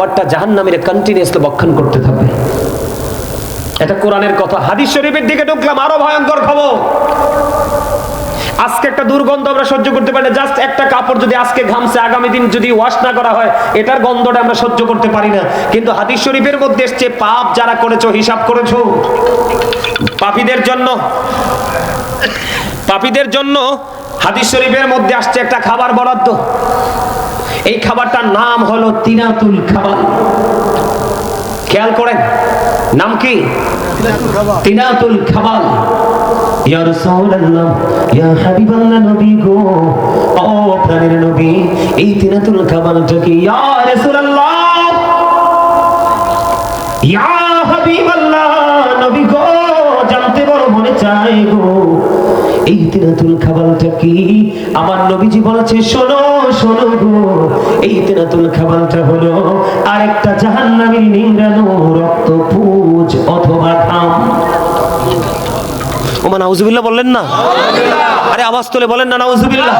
খাবারটা জাহান্নামীরা কন্টিনিউয়াসলি ভক্ষণ করতে থাকবে। এটা কোরআনের কথা। হাদিস শরীফের দিকে ঢুকলাম, আরো ভয়ঙ্কর খবর। আজকে একটা দুর্গন্ধ আমরা সহ্য করতে পারি না। জাস্ট একটা কাপড় যদি আজকে ঘামছে, আগামী দিন যদি ওয়াশ না করা হয়, এটার গন্ধটা আমরা সহ্য করতে পারি না। কিন্তু হাদিস শরীফের মধ্যে এসছে, পাপ যারা করেছো, হিসাব করেছো, পাপীদের জন্য হাদিস শরীফের মধ্যে আসছে একটা খাবার বরাদ্দ। এই খাবারটার নাম হলো তিনাতুল খাবার। খেয়াল করেন, নাম কি? তিনাতুল খাবার। ইয়া রাসূলুল্লাহ, ইয়া হাবিবাল্লাহ, নবী গো, ও প্রাণের নবী, এই তিনাতুল খাবারটা কি? ইয়া রাসূলুল্লাহ, ইয়া হাবিবাল্লাহ, নবী গো, জানতে বড় মনে চাই গো, এই তিনাতুল খাবারটা কি? আমার নবীজি বলেছে, শোনো শোনো গো, এই তিনাতুল খাবারটা হলো আরেকটা জাহান্নামীর নিংড়ানো রক্ত, পুঁজ অথবা ঘাম। ওমা নাউজুবিল্লাহ বললেন না? আরে আওয়াজ তুলে বলেন না নাউজুবিল্লাহ।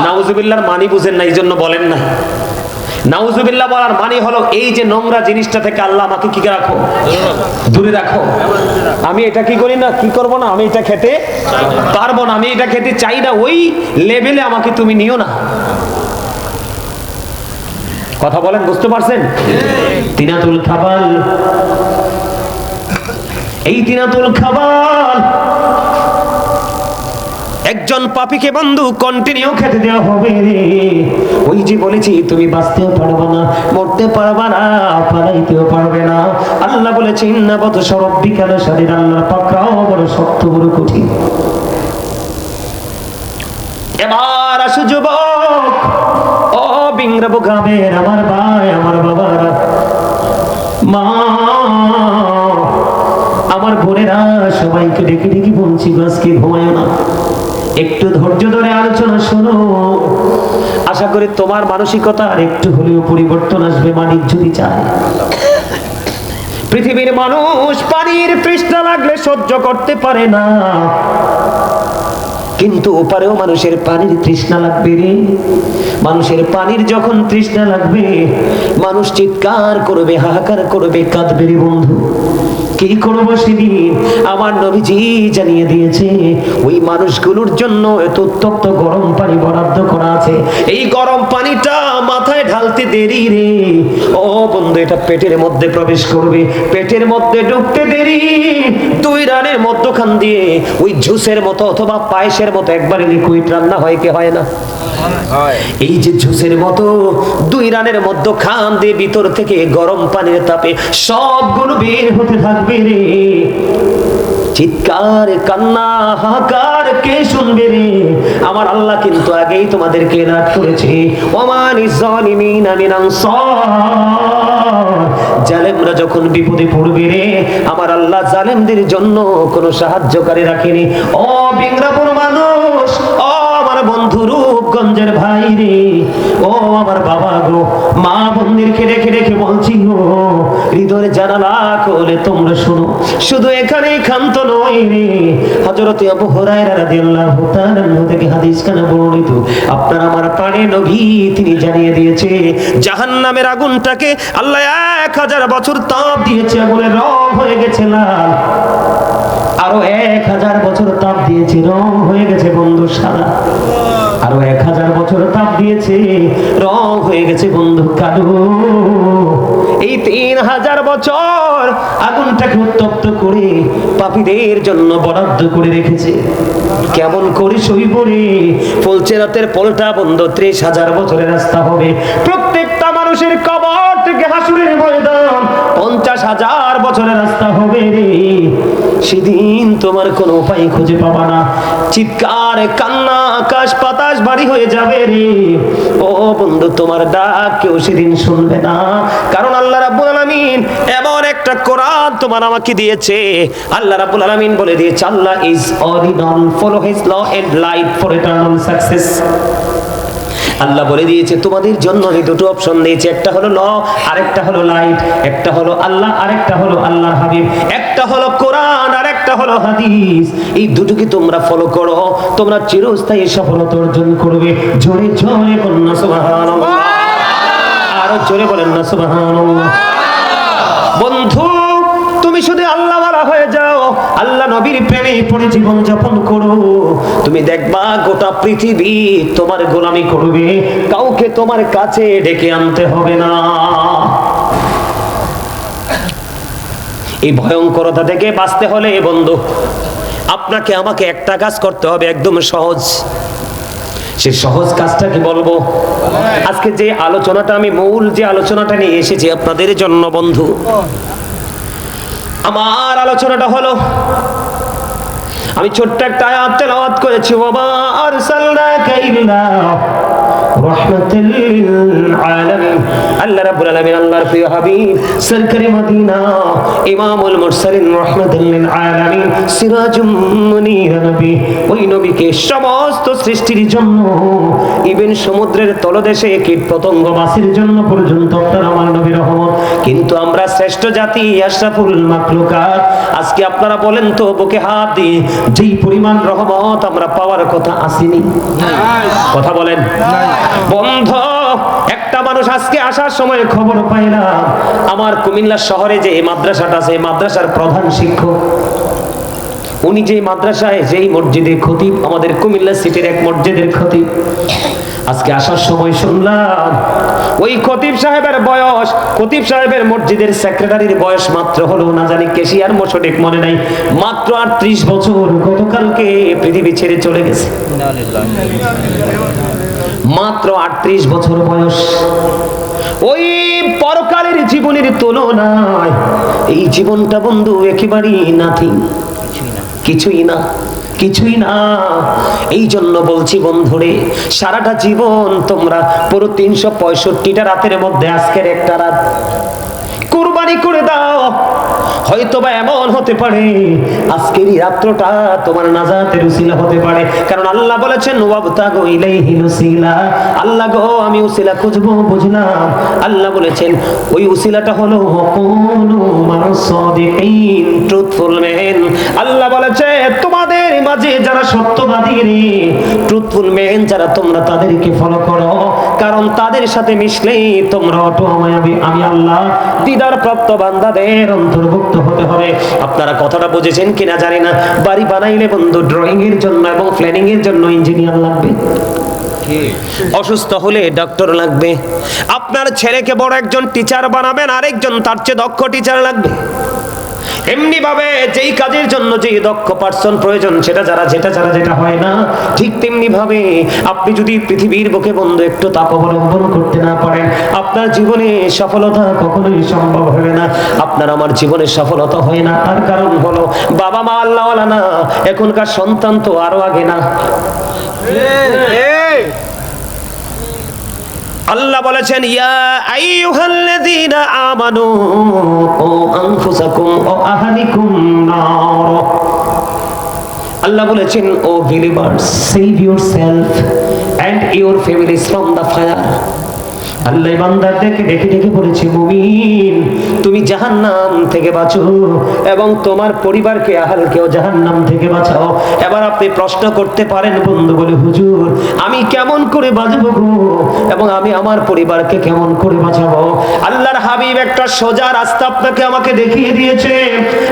নাউজুবিল্লাহর মানি বুঝেন না, এই জন্য বলেন না। নাউজুবিল্লাহ বলার মানে হলো এই যে নোংরা জিনিসটা থেকে আল্লাহ আমাকে কি রাখো, দূরে রাখো। আমি এটা কি করি না, কি করব না, আমি এটা খেতে পারবো না, আমি এটা খেতে চাই না, ওই লেভেলে আমাকে তুমি নিও না। কথা বলেন, বুঝতে পারছেন? তিনাতুল খাবার, এই তিনাতুল খাবার একজন পাপীকে বন্ধু কন্টিনিউ খেতে দেওয়া হবে রে। ওই যে বলেছি, তুমি বাঁচতেও পারবে না, মরতে পারবে না, পালাইতেও পারবে না। আল্লাহ বলেছে, ইন্না বাতশা রাব্বিকা লাশাদীদ, আল্লাহর পাকড়াও বড় শক্ত, বড় কঠিন। এবার আসো যুবক, ও বিংরাবো গ্রামের আমার ভাই, আমার বাবারা, মা, আমার বোনেরা, সবাইকে ডেকে ডেকে বলছি, আজকে ঘুমায়ো না, একটু ধৈর্য ধরে আলোচনা শোনো। আশা করি তোমার মানসিকতা আর একটু হলেও পরিবর্তন আসবে, মানিক যদি চায়। পৃথিবীর মানুষ পানির তৃষ্ণা লাগলে সহ্য করতে পারে না, কিন্তু ওপারেও মানুষের পানির তৃষ্ণা লাগবে রে। মানুষের পানির যখন তৃষ্ণা লাগবে, মানুষ চিৎকার করবে, হাহাকার করবে, কাঁদবে রে বন্ধু। কি করবো সেদিন? আমার নবীজি জানিয়ে দিয়েছে, ওই মানুষগুলোর জন্য এত উত্তপ্ত গরম পানি বরাদ্দ করা আছে। এই গরম পানিটা মাথায় ঢালতে দেরি রে ও বন্ধু, এটা পেটের মধ্যে প্রবেশ করবে, পেটের মধ্যে ঢুকতে দেরি, 2 রানের মধ্যখান দিয়ে ওই জুসের মতো অথবা পায়েসের মতো একবারে লিকুইড রান্না হয় কি হয় না? এই যে জুসের মতো 2 রানের মধ্যখান দিয়ে ভিতর থেকে গরম পানির তাপে সবগুলো বের হতে থাকবে রে। চিৎকার, কান্না, হাহাকার কে শুনবে রে? আমার আল্লাহ কিন্তু আগেই তোমাদেরকে এলাট করেছে, ওমানিজ জালিমিনা মিন আনসার, জালেমরা যখন বিপদে পড়বে রে, আমার আল্লাহ জালেমদের জন্য কোনো সাহায্যকারী রাখেনি। ও বিংরাপুর মানুষ, ও আমার বন্ধু রূপগঞ্জের ভাই রে, ও আমার বাবা গো, মা বোনদেরকে রেখে রেখে বলছি গো, হৃদয়ের জানালা খুলে তোমরা শোনো। শুধু এখানেই ক্ষান্ত নয় রে, হযরত আবু হুরায়রা রাদিয়াল্লাহু তাআলা থেকে হাদিস কানা বর্ণিত, আপনার আমার প্রাণের নবী তিনি জানিয়ে দিয়েছে, জাহান্নামের আগুনটাকে আল্লাহ 1000 বছর তাপ দিয়েছে, আগুনের রং হয়ে গেছে লাল। আরো 1000 বছর তাপ দিয়েছে, রং হয়ে গেছে বন্ধু সাদা। আরো 1000 বছর তাপ দিয়েছে, রং হয়ে গেছে বন্ধু কালো। এই 3000 বছর আগুনটাকে উত্তপ্ত করে পাপীদের জন্য বরাদ্দ করে রেখেছে। কেমন করে সইব রে? ফুলচেরাতের পোলটা বন্ধ 30,000 বছরের রাস্তা হবে। প্রত্যেকটা মানুষের কবর থেকে হাসুরের ময়দান 50,000 বছরের রাস্তা হবে রে। সেদিন তোমার কোনো উপায় খুঁজে পাবা না, চিৎকার, কান্না, আকাশ বাতাস ভারী হয়ে যাবে রে। ও বন্ধু, তোমার ডাক কেউ সেদিন শুনবে না, কারণ আল্লাহ রাব্বুল আলামিন এমন একটা কোরআন তোমার আমাকে দিয়েছে। আল্লাহ রাব্বুল আলামিন বলে দিয়েছে, Allah is original, follow his law and light for eternal success. Allah বলে দিয়েছে তোমাদের জন্য আমি 2টো অপশন দিয়েছি, একটা হলো ল, আরেকটা হলো লাইট। একটা হলো আল্লাহ, আরেকটা হলো আল্লাহর হাবিব। একটা হলো কোরআন, আরেকটা হলো হাদিস। এই দুটোকে তোমরা ফলো করো, তোমরা চিরস্থায়ী সফলতা অর্জন করবে। জোরে জোরে বলুন সুবহানাল্লাহ। আর আরো জোরে বলেন না সুবহানাল্লাহ। বন্ধু, তুমি শুধু আল্লাহওয়ালা হয়ে যাও, আল্লাহ নবীর প্রেমে পড়ে জীবন যাপন করো, তুমি দেখবা গোটা পৃথিবী তোমার গোলামি করবে, কাউকে তোমার কাছে ডেকে আনতে হবে না। এই ভয়ঙ্করতা থেকে বাঁচতে হলে বন্ধু আপনাকে আমাকে একটা কাজ করতে হবে, একদম সহজ। সেই সহজ কাজটা কি বলবো? আজকে যে আলোচনাটা, আমি মূল যে আলোচনাটা নিয়ে এসেছি আপনাদের জন্য বন্ধু, আমার আলোচনাটা হলো, আমি ছোট্ট একটা আয়াত তেলাওয়াত করেছি, ওয়া আরসালনাকা ইল্লা রাহমাতাল লিল আলামিন। আল্লাহ রাব্বুল আলামিন আল্লাহর প্রিয় হাবিব সরকারে মদিনা ইমামুল মুরসালিন রাহমাতাল লিল আলামিন সিরাজুম মুনির নবী, ওই নবীকে সমস্ত সৃষ্টির জন্য, ইভেন সমুদ্রের তলদেশে কীট পতঙ্গ মাছের জন্য পর্যন্ত আপনার আমার নবী রহমত। কিন্তু আমরা শ্রেষ্ঠ জাতি, আশরাফুল মাখলুকাত। আজকে আপনারা বলেন তো বুকে হাত দিয়ে, যেই পরিমাণ রহমত আমরা পাওয়ার কথা আসেনি? কথা বলেন বন্ধ। একটা মানুষ আজকে আসার সময় খবর পাইলাম, আমার কুমিল্লা শহরে যে মাদ্রাসাটা আছে, মাদ্রাসার প্রধান শিক্ষক, উনি যে মাদ্রাসায়, যেই মসজিদের খতিব, আমাদের কুমিল্লা সিটির এক মসজিদের খতিব, আজকে আসার সময় শুনলাম ওই খতিব সাহেবের বয়স, খতিব সাহেবের মসজিদের সেক্রেটারির বয়স মাত্র হলো, না জানি কেশিয়ার মোশটেক মনে নাই, মাত্র 38 বছর। গতকালকে পৃথিবী ছেড়ে চলে গেছে, মাত্র 38 বছর বয়স। ওই পরকালের জীবনের তুলনায় এই জীবনটা বন্ধু একেবারেই নাথিং, কিছুই না, কিছুই না। এই জন্য বলছি বন্ধুরে, সারাটা জীবন তোমরা পুরো 365টা রাতের মধ্যে আজকের একটা রাত কুরবানি করে দাও। হয়তোবা এমন হতে পারে আজকের এই রাত্রটা তোমার নাজাতের উসিলা হতে পারে, কারণ আল্লাহ বলেছেন ওয়াবতাগু ইলাইহিল উসিলা। আল্লাহ গো, আমি উসিলা খুঁজবো, বুঝলাম। আল্লাহ বলেছেন ওই উসিলাটা হলো কুনু মা'আস সাদিকিন, ট্রুথফুল ম্যান। আল্লাহ বলেছে তোমাদের মাঝে যারা সত্যবাদী রে, ট্রুথফুল ম্যান যারা, তোমরা তাদেরকে ফলো করো, কারণ তাদের সাথে মিশলেই তোমরা আমি আল্লাহ দিদার প্রাপ্ত বান্দাদের অন্তর্ভুক্ত হতে হবে। আপনারা কথাটা বুঝেছেন কিনা জানি না। বাড়ি বানাইলে বন্ধু ড্রয়িং এর জন্য এবং প্ল্যানিং এর জন্য ইঞ্জিনিয়ার লাগবে, অসুস্থ হলে ডক্টর লাগবে। আপনার ছেলেকে বড় একজন টিচার বানাবেন, আরেকজন তার চেয়ে দক্ষ টিচার লাগবে। এমনি ভাবে যেই কাজের জন্য যেই দক্ষ পার্সন প্রয়োজন, সেটা যেটা হয় না, ঠিক তেমনি ভাবে আপনি যদি পৃথিবীর বুকে বন্ধু একটু তাপ অবলম্বন করতে না পারেন, আপনার জীবনে সফলতা কখনোই সম্ভব হবে না। আপনার আমার জীবনে সফলতা হয় না, তার কারণ হলো বাবা মা আল্লাহওয়ালা না, এখনকার সন্তান তো আরো আগে না। আল্লাহ বলেছেন ইয়া আইয়ুহাল্লাযীনা আমানু ও আনফুসাকুম ও আহলিকুম নার। আল্লাহ বলেছেন O believers, save yourself and your families from the fire. Allah বান্দাদেরকে ডেকে ডেকে বলেছে, মুমিন তুমি জাহান্নাম থেকে বাঁচো এবং তোমার পরিবারকে, আহলকেও জাহান্নাম থেকে বাঁচাও। এবার আপনি প্রশ্ন করতে পারেন বন্ধু বলে, হুজুর আমি কেমন করে বাঁচবো গো, এবং আমি আমার পরিবারকে কেমন করে বাঁচাবো? আল্লাহর হাবিব একটা সোজা রাস্তা আপনাকে আমাকে দেখিয়ে দিয়েছে।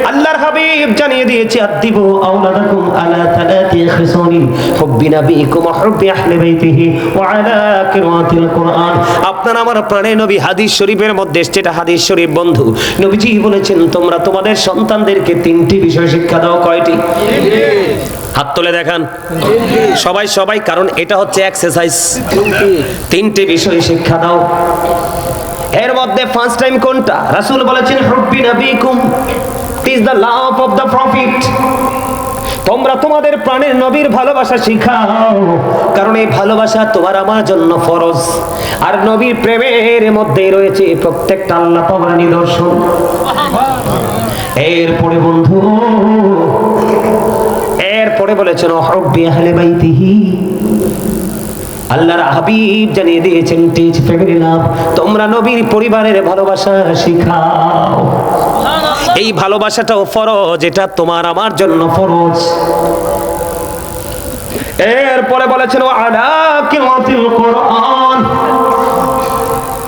আল্লাহর হাবিব জানিয়ে দিয়েছে, আদিবু আওলাদাকুম আলা তালাতি খিসালিন হুব্বি নাবিয়িকুম ওয়া হুব্বি আহলি বাইতিহি ওয়া আলা কিরাআতিল কুরআন। আপনার আমার প্রাণের নবী হাদিস শরীফের মধ্যে, যেটা হাদিস শরীফ বন্ধু, নবীজি বলেছেন তোমরা তোমাদের সন্তানদেরকে 3টি বিষয় শিক্ষা দাও। কয়টি? হাত তুলে দেখান সবাই, কারণ এটা হচ্ছে এক্সারসাইজ। 3টি বিষয় শিক্ষা দাও। এর মধ্যে ফার্স্ট টাইম কোনটা? রাসূল বলেছেন হুব্বি নাবিয়িকুম, it is the love of the prophet. তোমরা তোমাদের প্রাণের নবীর ভালোবাসা শিখাও, কারণ এই ভালোবাসা তোমার আমার জন্য ফরজ। আর নবীর প্রেমের মধ্যেই রয়েছে প্রত্যেকটা আল্লাহ পাওয়ার নিদর্শন। এরপরে বন্ধু, এরপরে বলেছেন হুব্বি আহলি বাইতিহি। আল্লাহর হাবিব জানিয়ে দিয়েছেন টিচ ফ্যামিলি লাভ, তোমরা নবীর পরিবারের ভালোবাসা শিখাও। এই ভালোবাসাটাও ফরজ, এটা তোমার আমার জন্য ফরজ। এরপরে বলেছেন ওয়া আলা কিরাআতিল কুরআন,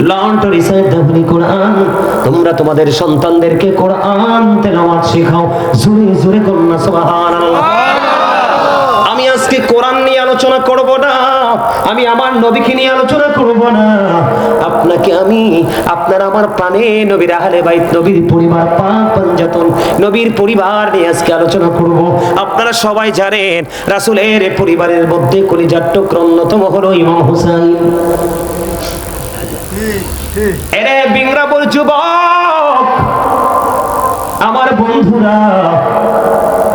Learn to recite the Holy Quran. তোমরা তোমাদের সন্তানদেরকে কোরআন তেলাওয়াত শেখাও। জোরে জোরে করুন না সুবহানাল্লাহ। আমি আজকে কোরআন নিয়ে আলোচনা করব না, আমি আমার নবীকে নিয়ে আলোচনা করব না। আপনাকে আমি আপনার আমার প্রাণে নবীর আহলে বাইত, নবীর পরিবার, পাক পাঞ্জাতন, নবীর পরিবার নিয়ে আজকে আলোচনা করব। আপনারা সবাই জানেন রাসূলের পরিবারের মধ্যে কলিজার টুকরা অন্যতম হলো ইমাম হুসাইন। এরে বিংরাপুর যুবক, আমার বন্ধুরা,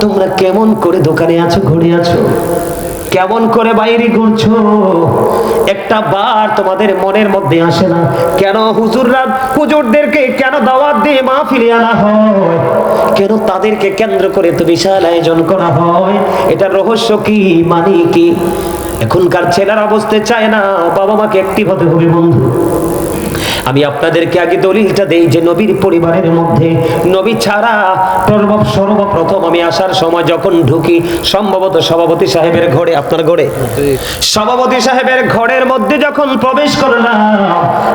তোমরা কেমন করে দোকানে আছো, ঘুরে আছো, কেমন করে বাইরে ঘুরছো, একটা বার তোমাদের মনের মধ্যে আসে না কেন হুজুরদেরকে কেন দাওয়াত দিয়ে মাহফিলে আনা হয়, কেন তাদেরকে কেন্দ্র করে তো বিশাল আয়োজন করা হয়? এটার রহস্য কি, মানে কি? এখনকার ছেলেরা বুঝতে চায় না, বাবা মাকে অ্যাক্টিভ হতে হবে। বন্ধু, আমি আপনাদেরকে আগে দলিলটা দেই যে নবীর পরিবারের মধ্যে নবী ছাড়া সর্বপ্রথম আমি আসার সময় যখন ঢুকি, সম্ভবত সভাপতি সাহেবের ঘরে, আপনার ঘরে, সভাপতি সাহেবের ঘরের মধ্যে যখন প্রবেশ করলাম,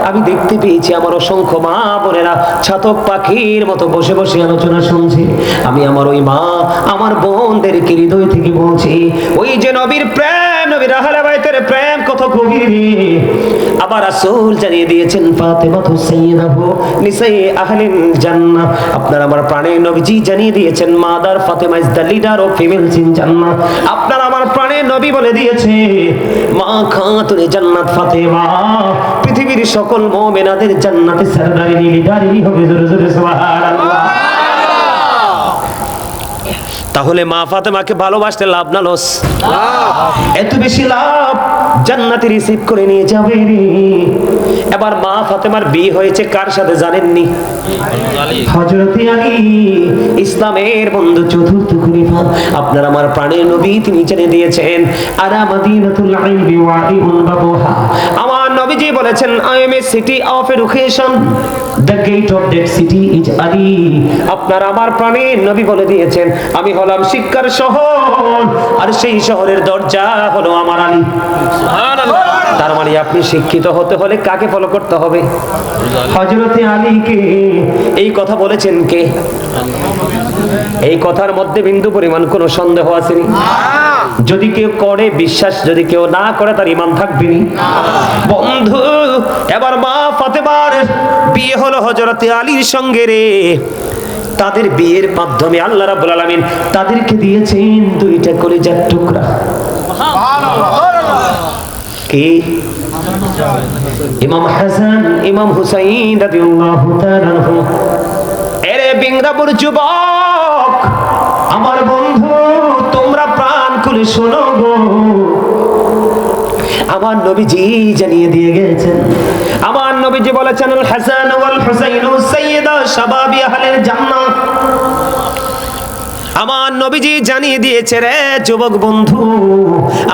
আমি দেখতে পেয়েছি আমার অসংখ্য মা বোনেরা ছাতক পাখির মতো বসে বসে আলোচনা শুনছে। আমি আমার ওই মা, আমার বোনদেরকে হৃদয় থেকে বলছি, ওই যে নবীর প্রেম, নবীর আহলে বাইতের প্রেম কত গভীর। আবার রাসূল জানিয়ে দিয়েছেন ফাতেমাতু সাইয়্যিদাতু নিসাই আহলিল জান্নাহ। আপনার আমার প্রাণের নবীজি জানিয়ে দিয়েছেন mother Fatema is the leader of females in জান্নাহ। আপনার আমার প্রাণের নবী বলে দিয়েছে মা খাতুনে জান্নাত ফাতেমা পৃথিবীর সকল মুমিনাদের জান্নাতে সরদারিনী, লিডারিনী হবে। জোরে জোরে সুবহানাল্লাহ। তাহলে মা ফাতেমাকে ভালোবাসতে লাভ না লস? এত বেশি লাভ, জান্নাতে রিসিভ করে নিয়ে যাবে রে। এবার মা ফাতেমার বিয়ে হয়েছে কার সাথে জানেননি? হযরতে আলী, ইসলামের বন্ধু, চতুর্থ খলিফা। আপনার আমার প্রাণের নবী তিনি জেনে দিয়েছেন আরা মাদিনাতুল ইলমি ওয়া ইউন বাবুহা। আমার নবীজি বলেছেন I am a city of education, the gate of that city is Ali. আপনার আমার প্রাণের নবী বলে দিয়েছেন আমি হলাম শিক্ষার শহর, আর সেই শহরের দরজা হলো আমার আলী। সুবহানাল্লাহ। তার মানে আপনি শিক্ষিত হতে হলে কাকে ফলো করতে হবে? হযরতে আলীকে। এই কথা বলেছেন কে? এই কথার মধ্যে বিন্দু পরিমাণ কোনো সন্দেহ আছে নি? যদি কেউ করে বিশ্বাস, যদি কেউ না করে তার ঈমান থাকবে নি? বন্ধু, এবার মা ফাতেমার বিয়ে হলো হযরতে আলীর সঙ্গে রে। তাদের বিয়ের মাধ্যমে আল্লাহ রাব্বুল আলামিন তাদেরকে দিয়েছেন দুইটা কলিজার টুকরা। কি? ইমাম হাসান, ইমাম হুসাইন রাদিয়াল্লাহু তাআলা আনহু। এরে বিংরাপুর যুবক, আমার বন্ধু, তোমরা প্রাণ খুলে শোনো গো। আমার নবীজি জানিয়ে দিয়ে গেছেন, আমার নবীজি বলেছেন আল হাসান ওয়াল হুসাইন সাইয়্যিদা শাবাবি আহলিল জান্নাহ। আমার নবীজি জানিয়ে দিয়েছে রে যুবক বন্ধু,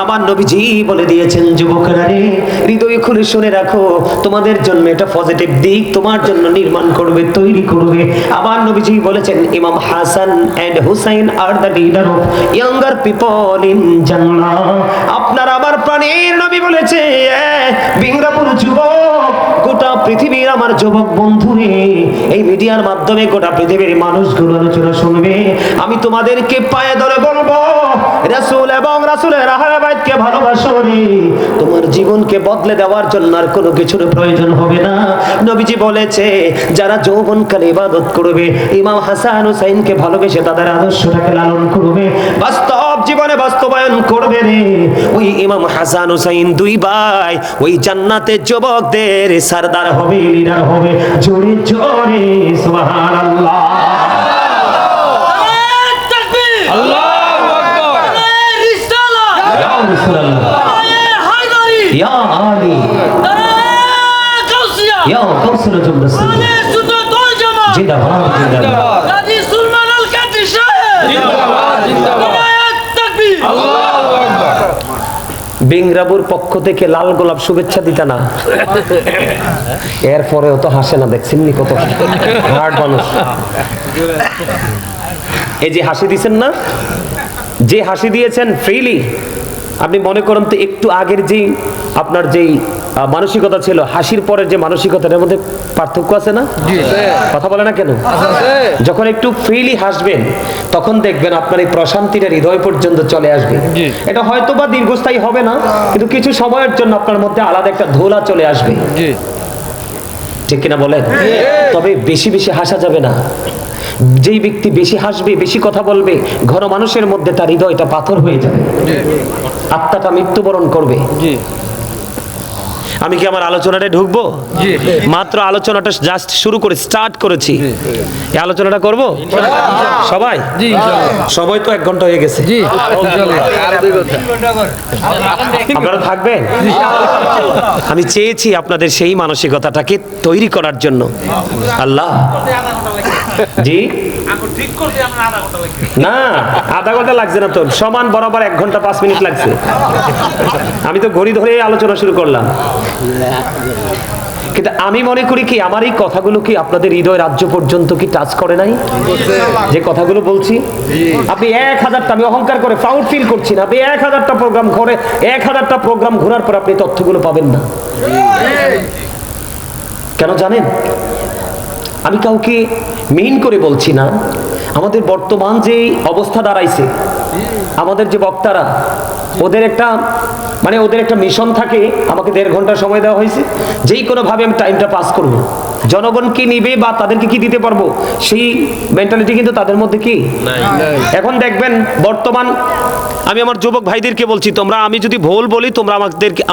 আমার নবীজি বলে দিয়েছেন যুবকরা রে, হৃদয় খুলে শুনে রাখো, তোমাদের জন্য এটা পজিটিভ দিক তোমার জন্য নির্মাণ করবে, তৈরি করবে। আমার নবীজি বলেছেন ইমাম Hasan and Husain are the leader of younger people in জান্নাহ। আপনার আমার প্রাণের নবী বলেছে বিংরাপুর যুবক, গোটা পৃথিবীর আমার যুবক বন্ধু রে, এই মিডিয়ার মাধ্যমে গোটা পৃথিবীর মানুষগুলো আলোচনা শুনবে। আমি তোমাদেরকে পায়ে ধরে বলবো, রাসূল এবং রাসূলের আহলে বাইতকে ভালোবাসো রে। তোমার জীবনকে বদলে দেওয়ার জন্য আর কোনো কিছুর প্রয়োজন হবে না। নবীজি বলেছে যারা যৌবনকালে ইবাদত করবে, ইমাম হাসান হুসাইনকে ভালোবেসে তাদের আদর্শটাকে লালন করবে, বাস্তব জীবনে বাস্তবায়ন করবে রে, ওই ইমাম হাসান হুসাইন দুই ভাই ওই জান্নাতের যুবকদের সরদার হবে, লিডার হবে। জোরে জোরে সুবহানাল্লাহ। আল্লাহু আকবার। রিসালাত ইয়া রাসূলুল্লাহ, ইয়া আলী, কাউসিয়া, ইয়া কাউসিয়া জুমদাসি, সুন্নাতুল জামাত জিন্দাবাদ, জিন্দাবাদ। গাজী সুলমান আল কাদরি সাহেব জিন্দাবাদ, জিন্দাবাদ। তাকবীর, আল্লাহু আকবার। বিংরাবুর পক্ষ থেকে লাল গোলাপ শুভেচ্ছা দিতা না, এরপরেও তো হাসে না, দেখছেন নি কত হার্ড মানুষ। এই যে হাসি দিয়েছেন না, যে হাসি দিয়েছেন ফ্রিলি, আপনি মনে করেন তো একটু আগের যেই আপনার যেই মানসিকতা ছিল, হাসির পরের যে মানসিকতাটার মধ্যে পার্থক্য আছে না? কথা বলে না কেন? যখন একটু ফ্রিলি হাসবেন তখন দেখবেন আপনার এই প্রশান্তিটা হৃদয় পর্যন্ত চলে আসবে। এটা হয়তো বা দীর্ঘস্থায়ী হবে না, কিন্তু কিছু সময়ের জন্য আপনার মধ্যে আলাদা একটা ধোলা চলে আসবে, ঠিক কিনা বলেন? তবে বেশি বেশি হাসা যাবে না। যেই ব্যক্তি বেশি হাসবে, বেশি কথা বলবে, ঘন মানুষের মধ্যে তার হৃদয়টা পাথর হয়ে যাবে, আত্মাটা মৃত্যুবরণ করবে। আমি কি আমার আলোচনাটা ঢুকবো? মাত্র আলোচনাটা জাস্ট শুরু করে স্টার্ট করেছি, এই আলোচনাটা করব সবাই। সবাই তো 1 ঘন্টা হয়ে গেছে, আপনারা থাকবেন? আমি চেয়েছি আপনাদের সেই মানসিকতাটাকে তৈরি করার জন্য। আল্লাহ জি না, আধা ঘন্টা লাগছে না তো, সমান বরাবর 1 ঘন্টা 5 মিনিট লাগছে। আমি তো ঘড়ি ধরে আলোচনা শুরু করলাম, কিন্তু আমি মনে করি কি আমার এই কথাগুলো কি আপনাদের হৃদয় রাজ্য পর্যন্ত কি টাচ করে নাই? যে কথাগুলো বলছি, আপনি 1000টা, আমি অহংকার করে প্রাউড ফিল করছি না, আপনি 1000টা প্রোগ্রাম করে 1000টা প্রোগ্রাম ঘোরার পর আপনি তথ্যগুলো পাবেন না। কেন জানেন? আমি কাউকে মেইন করে বলছি না, আমাদের বর্তমান যে অবস্থা দাঁড়াইছে, আমাদের যে বক্তারা, ওদের একটা মিশন থাকে। আমাকে 1.5 ঘন্টা সময় দেওয়া হয়েছে, যেই কোনো ভাবে আমি টাইমটা পাস করব। জনগণ কি নিবে বা তাদেরকে কি দিতে পারবো সেই মেন্টালিটি কিন্তু তাদের মধ্যে কি নাই। এখন দেখবেন বর্তমান, আমি আমার যুবক ভাইদেরকে বলছি, তোমরা, আমি যদি ভুল বলি তোমরা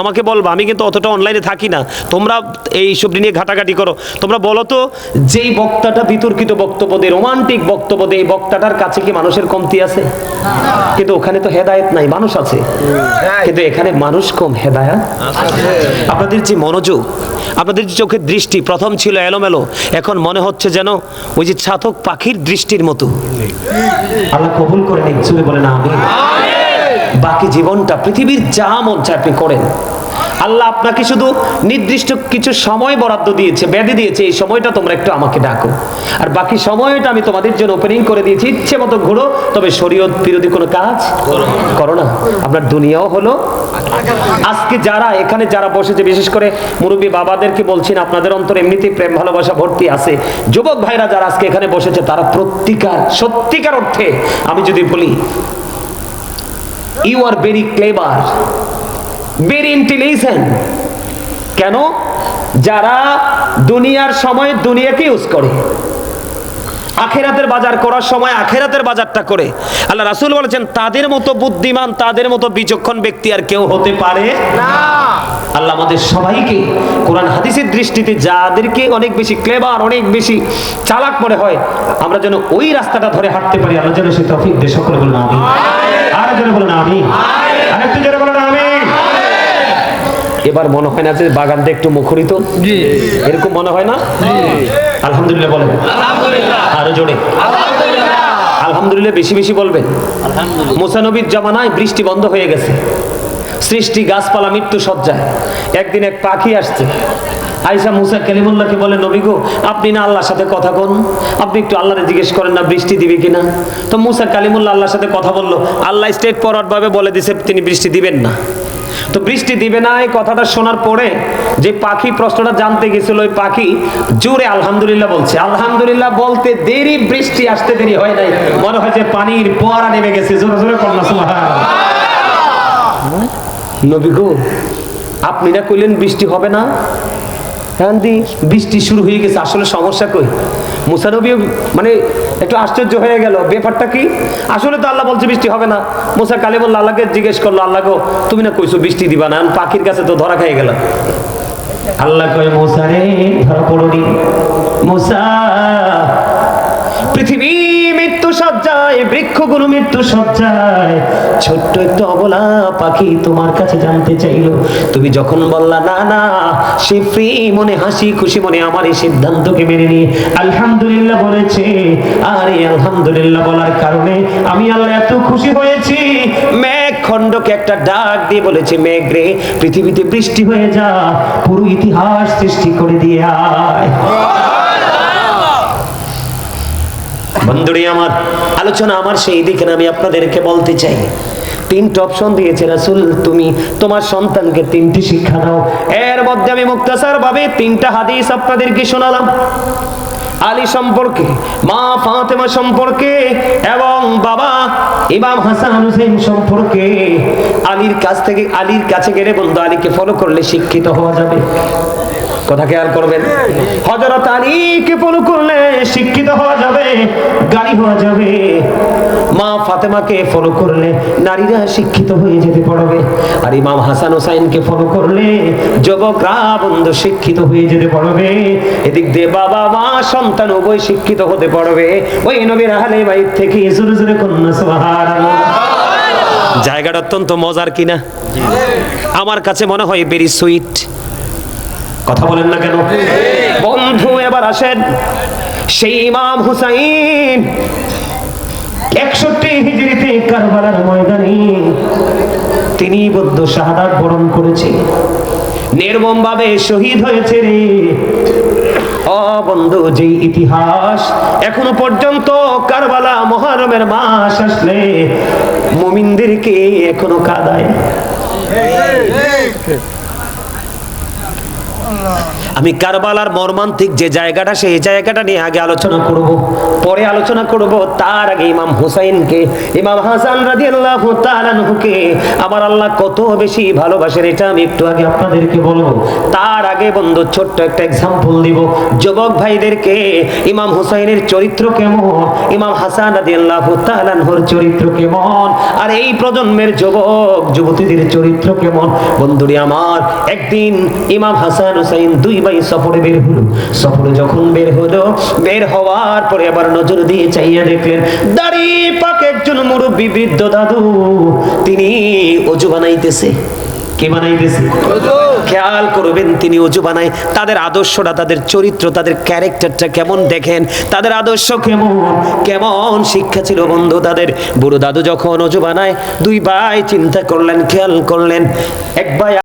আমাকে বলবা, আমি কিন্তু অতটা অনলাইনে থাকি না, তোমরা এই সব নিয়ে ঘাটাঘাটি করো। তোমরা বলো তো, যেই বক্তাটা বিতর্কিত বক্তব্য দেয়, রোমান্টিক বক্তব্য দেয়, এই বক্তাটার কাছে কি মানুষের কমতি আছে? কিন্তু ওখানে তো হেদায়েত নাই, মানুষ আছে, কিন্তু এখানে মানুষ কম, হেদায়েত আছে। আপনাদের যে মনোযোগ, আপনাদের যে চোখের দৃষ্টি প্রথম ছিল এলোমেলো, এখন মনে হচ্ছে যেন ওই যে ছাতক পাখির দৃষ্টির মতো। আল্লাহ কবুল করে নিন, জোরে বলেন আমিন। বাকি জীবনটা পৃথিবীর যা মন চায় আপনি করেন। আল্লাহ আপনাকে শুধু নির্দিষ্ট কিছু সময় বরাদ্দ দিয়েছে, বেঁধে দিয়েছে, এই সময়টা তোমরা একটু আমাকে ডাকো, আর বাকি সময়টা আমি তোমাদের জন্য ওপেনিং করে দিয়েছি, ইচ্ছে মতো ঘুরো, তবে শরীয়ত বিরোধী কোনো কাজ করো না। আপনার দুনিয়াও হলো। আজকে যারা এখানে যারা বসেছে, বিশেষ করে মুরব্বী বাবাদেরকে বলছি না, আপনাদের অন্তরে এমনিতেই প্রেম ভালোবাসা ভর্তি আছে। যুবক ভাইরা যারা আজকে এখানে বসেছে, তারা সত্যিকার অর্থে আমি যদি বলি, you are very clever, very intelligent. কেন? যারা দুনিয়ার সময় দুনিয়াকে ইউজ করে, আখেরাতের বাজার করার সময় আখেরাতের বাজারটা করে। আল্লাহ রাসূল বলেছেন, তাদের মতো বুদ্ধিমান, তাদের মতো বিচক্ষণ ব্যক্তি আর কেউ হতে পারে না। আল্লাহ আমাদের সবাইকে কোরআন হাদিসের দৃষ্টিতে যাদেরকে অনেক বেশি ক্লেভার, অনেক বেশি চালাক মনে হয়, আমরা যেন ওই রাস্তাটা ধরে হাঁটতে পারি। আল্লাহ যেন সেই তৌফিক দেয়। সকলে বলুন আমিন। আর জোরে বলুন আমিন। আরেকটু জোরে বলুন আমিন। এবার মনে হয় না যে বাগানটা একটু মুখরিত? এরকম মনে হয় না? আলহামদুলিল্লাহ বলেন। আরো জোরে আলহামদুলিল্লাহ, বেশি বেশি বলবেন। মুসা নবীর জামানায় বৃষ্টি বন্ধ হয়ে গেছে, সৃষ্টি গাছপালা মৃত্যু সজ্জায়। একদিন এক পাখি আসছে, আয়েশা মুসা কালিমুল্লাহকে বলে, নবী গো, আপনি না আল্লাহর সাথে কথা বল, আপনি একটু আল্লাহরে জিজ্ঞেস করেন না বৃষ্টি দিবে কিনা। তো মুসা কালিমুল্লাহ আল্লাহর সাথে কথা বললো, আল্লাহ স্ট্রেট ফরওয়ার্ড ভাবে বলে দিছে তিনি বৃষ্টি দিবেন না। তো বৃষ্টি দিবে না এই কথাটা শোনার পরে যে পাখি প্রশ্নটা জানতে গেছিল, ওই পাখি জোরে আলহামদুলিল্লাহ বলছে। আলহামদুলিল্লাহ বলতে দেরি, বৃষ্টি আসতে দেরি হয় নাই, মনে হয় যে পানির ফোয়ারা নেমে গেছে। জোরে জোরে বলুন সুবহানাল্লাহ। নবী গো, আপনি না কইলেন বৃষ্টি হবে না, বৃষ্টি শুরু হয়ে গেছে, আসলে সমস্যা কই? মুসা নবী একটু আশ্চর্য হয়ে গেল, ব্যাপারটা কি? আসলে তো আল্লাহ বলছে বৃষ্টি হবে না। মুসা কালিমুল্লাহ আল্লাহকে জিজ্ঞেস করলো, আল্লাহ গো, তুমি না কইছো বৃষ্টি দিবা না, পাখির কাছে তো ধরা খেয়ে গেল। আল্লাহ কয়, মুসা রে, ধরা পড়নি। মুসা, পৃথিবী মৃত্যু সজ্জায়, বৃক্ষগুলো মৃত্যু সজ্জায়, ছোট্ট একটু অবলা পাখি তোমার কাছে জানতে চাইলো। তুমি যখন বললা না না, সে ফ্রি মনে, হাসি খুশি মনে আমার এই সিদ্ধান্তকে মেনে নিয়ে আলহামদুলিল্লাহ বলেছে। আর এই আলহামদুলিল্লাহ বলার কারণে আমি আল্লাহ এত খুশি হয়েছি, মেঘ খণ্ডকে একটা ডাক দিয়ে বলেছে, মেঘ রে, পৃথিবীতে বৃষ্টি হয়ে যা, পুরো ইতিহাস সৃষ্টি করে দিয়ে আয়। বন্ধুরে আমার, আলোচনা আমার সেই দিকে আমি আপনাদেরকে বলতে চাই, তিনটা অপশন দিয়েছে রাসূল, তুমি তোমার সন্তানকে তিনটি শিক্ষা দাও। এর মধ্যে আমি মুক্তাসার ভাবে তিনটা হাদিস আপনাদেরকে শোনালাম, আলী সম্পর্কে, মা ফাতেমা সম্পর্কে এবং বাবা ইমাম হাসান হুসেন সম্পর্কে। আলীর কাছে গেলে বন্ধু আলীকে ফলো করলে শিক্ষিত হওয়া যাবে। কথা খেয়াল করবেন, হযরত আলীকে ফলো করলে শিক্ষিত হওয়া যাবে, জ্ঞানী হওয়া যাবে। মা ফাতেমাকে ফলো করলে নারীরা শিক্ষিত হয়ে যেতে পারবে। আর ইমাম হাসান হুসাইনকে ফলো করলে যুবকরা বন্ধু শিক্ষিত হয়ে যেতে পারবে। এদিক দিয়ে বাবা মা সন্তান উভয় শিক্ষিত হতে পারবে। ওই নবীর আহলে বাইত থেকে জোরে জোরে কন্যা সুবহানাল্লাহ। জায়গাটা অত্যন্ত মজার কিনা? আমার কাছে মনে হয় ভেরি সুইট। কথা বলেন না কেন বন্ধু? এবার আসেন, সেই ইমাম হুসাইন 61 হিজরিতে কারবালার ময়দানে তিনি বদ্ধ শাহাদাত বরণ করেছে, নির্মম ভাবে শহীদ হয়েছে রে। ও বন্ধু, যে ইতিহাস এখনো পর্যন্ত কারবালা মুহররমের মাস আসলে মুমিনদেরকে এখনো কাঁদায়। আমি কারবালার মর্মান্তিক যে জায়গাটা, সেই জায়গাটা নিয়ে আগে আলোচনা করব, পরে আলোচনা করব। তার আগে ইমাম হুসাইনকে, ইমাম হাসান রাদিয়াল্লাহু তাআলা আনহুকে আমার আল্লাহ কত বেশি ভালোবাসেন, এটা আমি একটু আগে আপনাদেরকে বলবো। তার আগে বন্ধু ছোট্ট একটা এক্সাম্পল দিব যুবক ভাইদেরকে। ইমাম হুসাইনের চরিত্র কেমন, ইমাম হাসান রাদিয়াল্লাহু তাআলা আনহুর চরিত্র কেমন, আর এই প্রজন্মের যুবক যুবতীদের চরিত্র কেমন। বন্ধুরে আমার, একদিন ইমাম হাসান হুসাইন দুই ভাই সফরে বের হলো। সফরে যখন বের হলো, বের হওয়ার পরে আবার নজর দিয়ে চাইয়া দেখলেন দাড়ি পাকে একজন মুরব্বী বৃদ্ধ দাদু, তিনি ওযু বানাইতেছে। কি বানাইতেছে? খেয়াল করবেন, তিনি ওযু বানায়। তাদের আদর্শটা, তাদের চরিত্র, তাদের ক্যারেক্টারটা কেমন দেখেন, তাদের আদর্শ কেমন, কেমন শিক্ষা ছিল বন্ধু তাদের। বুড়ো দাদু যখন ওযু বানায়, দুই ভাই চিন্তা করলেন, খেয়াল করলেন, এক ভাই